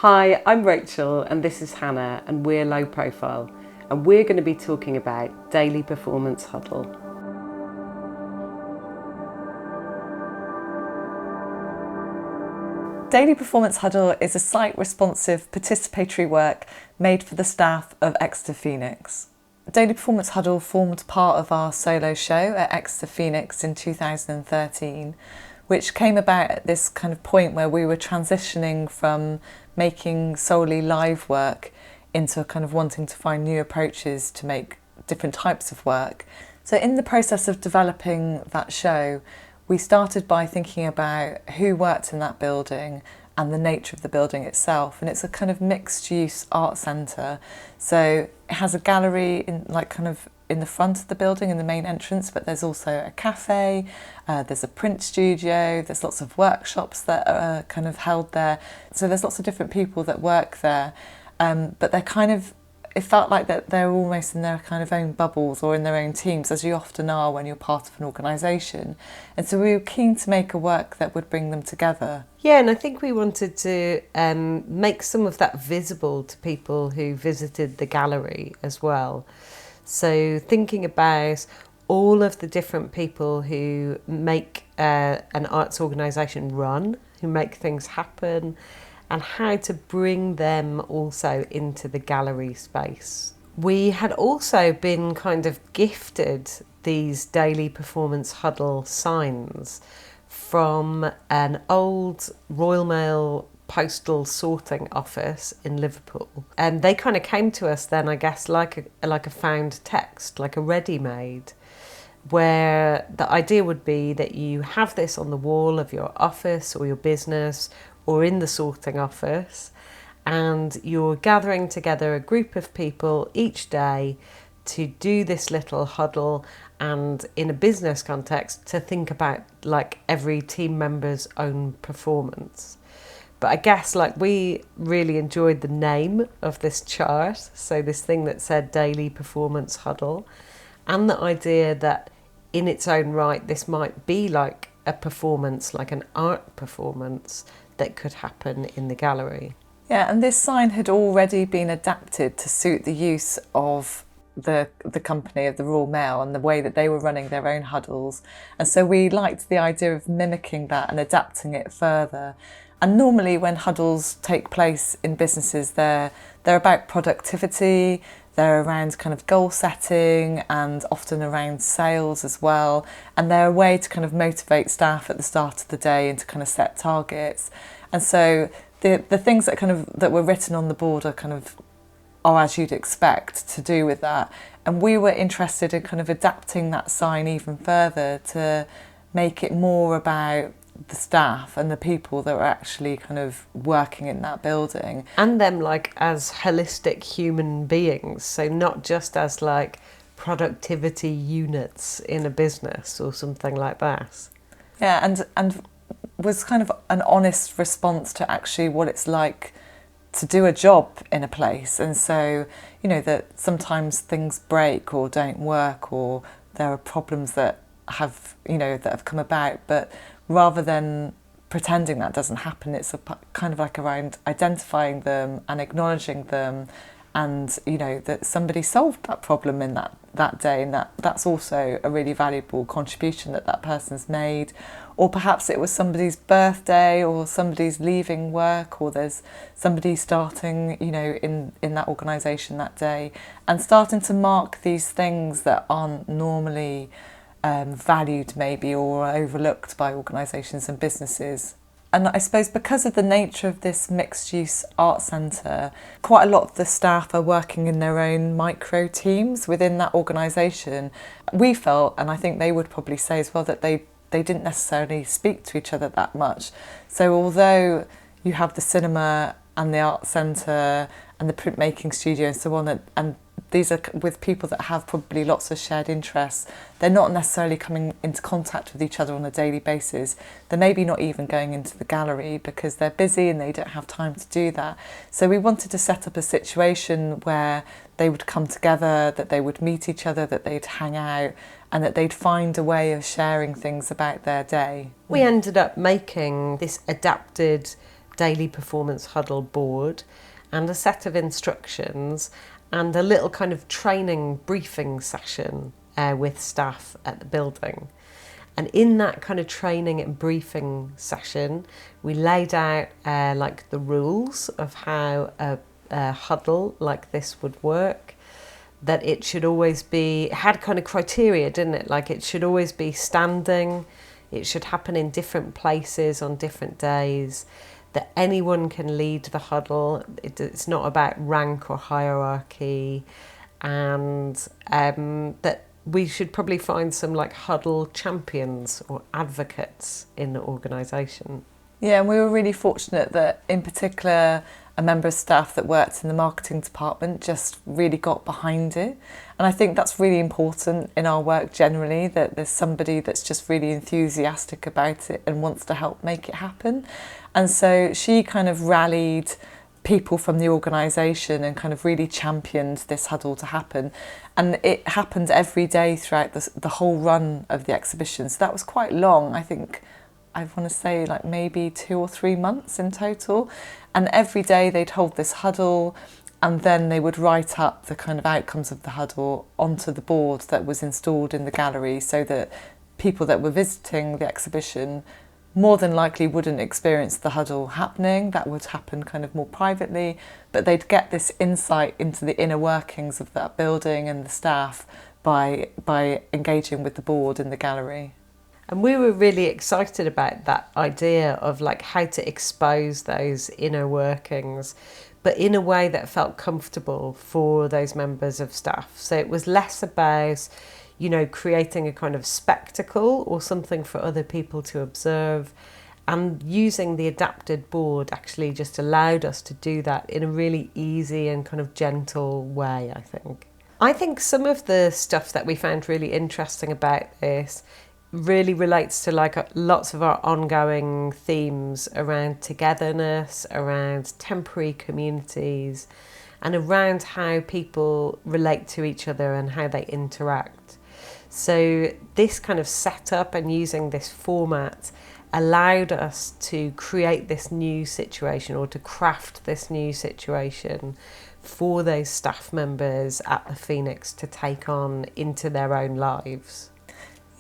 Hi, I'm Rachel and this is Hannah and we're Low Profile and we're going to be talking about Daily Performance Huddle. Daily Performance Huddle is a site-responsive participatory work made for the staff of Exeter Phoenix. Daily Performance Huddle formed part of our solo show at Exeter Phoenix in 2013, which came about at this kind of point where we were transitioning from making solely live work into kind of wanting to find new approaches to make different types of work. So in the process of developing that show, we started by thinking about who worked in that building and the nature of the building itself. And it's a kind of mixed-use art centre. So it has a gallery in the front of the building in the main entrance, but there's also a cafe, there's a print studio, there's lots of workshops that are kind of held there. So there's lots of different people that work there, but it felt like that they're almost in their kind of own bubbles or in their own teams, as you often are when you're part of an organisation. And so we were keen to make a work that would bring them together. Yeah, and I think we wanted to make some of that visible to people who visited the gallery as well. So thinking about all of the different people who make an arts organisation run, who make things happen, and how to bring them also into the gallery space. We had also been kind of gifted these Daily Performance Huddle signs from an old Royal Mail postal sorting office in Liverpool, and they kind of came to us then, I guess, like a found text, like a ready-made, where the idea would be that you have this on the wall of your office or your business or in the sorting office, and you're gathering together a group of people each day to do this little huddle, and in a business context to think about like every team member's own performance. But I guess we really enjoyed the name of this chart, so this thing that said Daily Performance Huddle, and the idea that in its own right this might be like a performance, like an art performance that could happen in the gallery. Yeah, and this sign had already been adapted to suit the use of the company of the Royal Mail and the way that they were running their own huddles. And so we liked the idea of mimicking that and adapting it further. And normally when huddles take place in businesses, they're about productivity, they're around kind of goal setting and often around sales as well. And they're a way to kind of motivate staff at the start of the day and to kind of set targets. And so the things that were written on the board are as you'd expect to do with that. And we were interested in kind of adapting that sign even further to make it more about the staff and the people that were actually kind of working in that building. And them as holistic human beings, so not just as productivity units in a business or something like that. Yeah, and was kind of an honest response to actually what it's like to do a job in a place. And so, that sometimes things break or don't work, or there are problems that have come about, but rather than pretending that doesn't happen, it's kind of around identifying them and acknowledging them, and that somebody solved that problem in that day, and that's also a really valuable contribution that person's made. Or perhaps it was somebody's birthday, or somebody's leaving work, or there's somebody starting in that organisation that day, and starting to mark these things that aren't normally valued maybe or overlooked by organisations and businesses. And I suppose because of the nature of this mixed-use art centre, quite a lot of the staff are working in their own micro teams within that organisation. We felt, and I think they would probably say as well, that they didn't necessarily speak to each other that much. So although you have the cinema and the art centre and the printmaking studio and so on, and these are with people that have probably lots of shared interests, they're not necessarily coming into contact with each other on a daily basis. They're maybe not even going into the gallery because they're busy and they don't have time to do that. So we wanted to set up a situation where they would come together, that they would meet each other, that they'd hang out, and that they'd find a way of sharing things about their day. We ended up making this adapted Daily Performance Huddle board and a set of instructions and a little kind of training briefing session with staff at the building. And in that kind of training and briefing session, we laid out like the rules of how a huddle like this would work. That it should always be, it had kind of criteria, didn't it? Like it should always be standing, it should happen in different places on different days, that anyone can lead the huddle. It's not about rank or hierarchy, and that we should probably find some like huddle champions or advocates in the organisation. Yeah, and we were really fortunate that in particular a member of staff that worked in the marketing department just really got behind it. And I think that's really important in our work generally, that there's somebody that's just really enthusiastic about it and wants to help make it happen. And so she kind of rallied people from the organisation and kind of really championed this huddle to happen. And it happened every day throughout the whole run of the exhibition. So that was quite long, I think. I want to say like maybe 2 or 3 months in total. And every day they'd hold this huddle, and then they would write up the kind of outcomes of the huddle onto the board that was installed in the gallery, so that people that were visiting the exhibition more than likely wouldn't experience the huddle happening. That would happen kind of more privately, but they'd get this insight into the inner workings of that building and the staff by engaging with the board in the gallery. And we were really excited about that idea of like how to expose those inner workings, but in a way that felt comfortable for those members of staff. So it was less about, you know, creating a kind of spectacle or something for other people to observe. And using the adapted board actually just allowed us to do that in a really easy and kind of gentle way, I think. I think some of the stuff that we found really interesting about this really relates to like lots of our ongoing themes around togetherness, around temporary communities, and around how people relate to each other and how they interact. So this kind of setup and using this format allowed us to create this new situation, or to craft this new situation for those staff members at the Phoenix to take on into their own lives.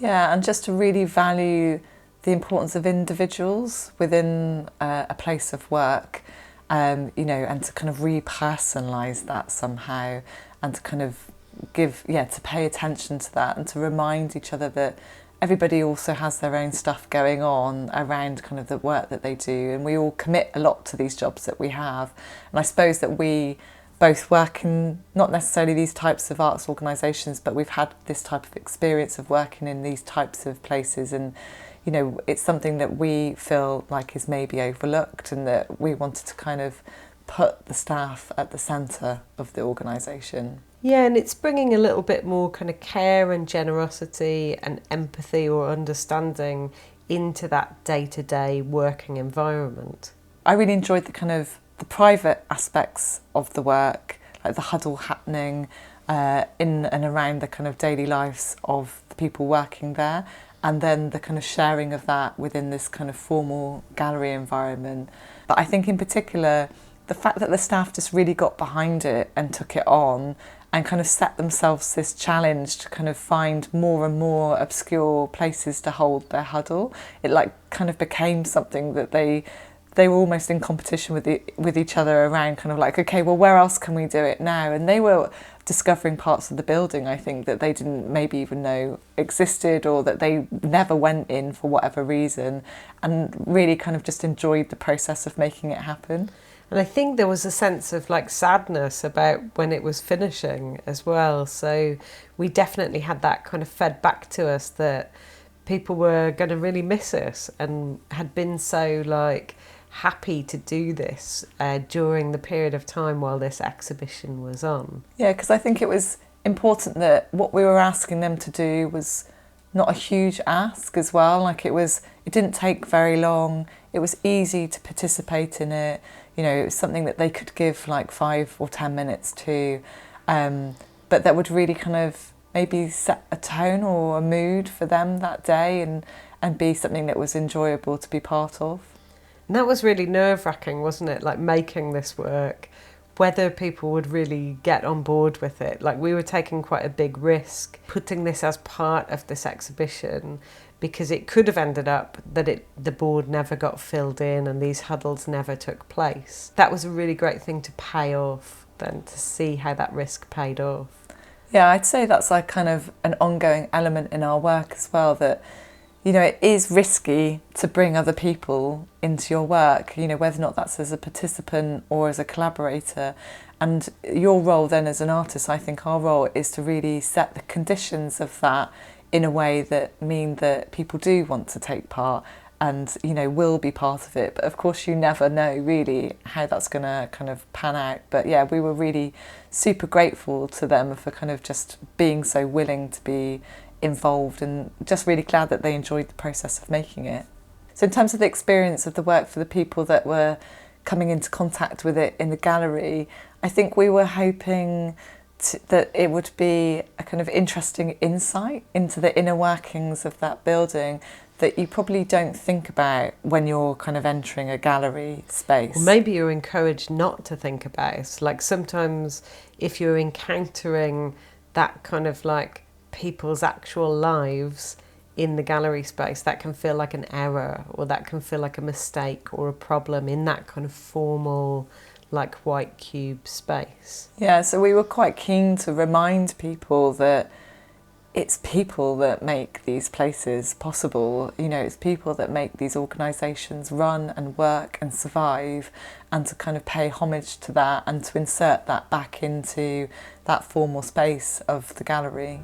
Yeah, and just to really value the importance of individuals within a place of work, you know, and to kind of repersonalise that somehow, and to kind of to pay attention to that, and to remind each other that everybody also has their own stuff going on around kind of the work that they do, and we all commit a lot to these jobs that we have. And I suppose that we both work in not necessarily these types of arts organisations, but we've had this type of experience of working in these types of places, and you know, it's something that we feel like is maybe overlooked, and that we wanted to kind of put the staff at the centre of the organisation. Yeah, and it's bringing a little bit more kind of care and generosity and empathy or understanding into that day-to-day working environment. I really enjoyed the private aspects of the work, like the huddle happening in and around the kind of daily lives of the people working there, and then the kind of sharing of that within this kind of formal gallery environment. But I think in particular, the fact that the staff just really got behind it and took it on and kind of set themselves this challenge to kind of find more and more obscure places to hold their huddle. It like kind of became something that they were almost in competition with each other around, kind of like, okay, well, where else can we do it now? And they were discovering parts of the building, I think, that they didn't maybe even know existed, or that they never went in for whatever reason, and really kind of just enjoyed the process of making it happen. And I think there was a sense of like sadness about when it was finishing as well. So we definitely had that kind of fed back to us, that people were going to really miss us and had been so like happy to do this during the period of time while this exhibition was on. Yeah, because I think it was important that what we were asking them to do was not a huge ask as well. Like it didn't take very long. It was easy to participate in it. You know, it was something that they could give like 5 or 10 minutes to, but that would really kind of maybe set a tone or a mood for them that day, and be something that was enjoyable to be part of. And that was really nerve-wracking, wasn't it? Like making this work, whether people would really get on board with it. Like we were taking quite a big risk putting this as part of this exhibition, because it could have ended up that the board never got filled in and these huddles never took place. That was a really great thing to pay off then, to see how that risk paid off. Yeah, I'd say that's like kind of an ongoing element in our work as well, that, you know, it is risky to bring other people into your work, you know, whether or not that's as a participant or as a collaborator. And your role then as an artist, I think our role is to really set the conditions of that in a way that mean that people do want to take part and, you know, will be part of it. But of course you never know really how that's going to kind of pan out. But yeah, we were really super grateful to them for kind of just being so willing to be involved, and just really glad that they enjoyed the process of making it. So in terms of the experience of the work for the people that were coming into contact with it in the gallery, I think we were hoping that it would be a kind of interesting insight into the inner workings of that building that you probably don't think about when you're kind of entering a gallery space. Or maybe you're encouraged not to think about. Like sometimes if you're encountering that kind of like people's actual lives in the gallery space, that can feel like an error, or that can feel like a mistake or a problem in that kind of formal, like white cube space. Yeah, so we were quite keen to remind people that it's people that make these places possible. You know, it's people that make these organisations run and work and survive, and to kind of pay homage to that and to insert that back into that formal space of the gallery.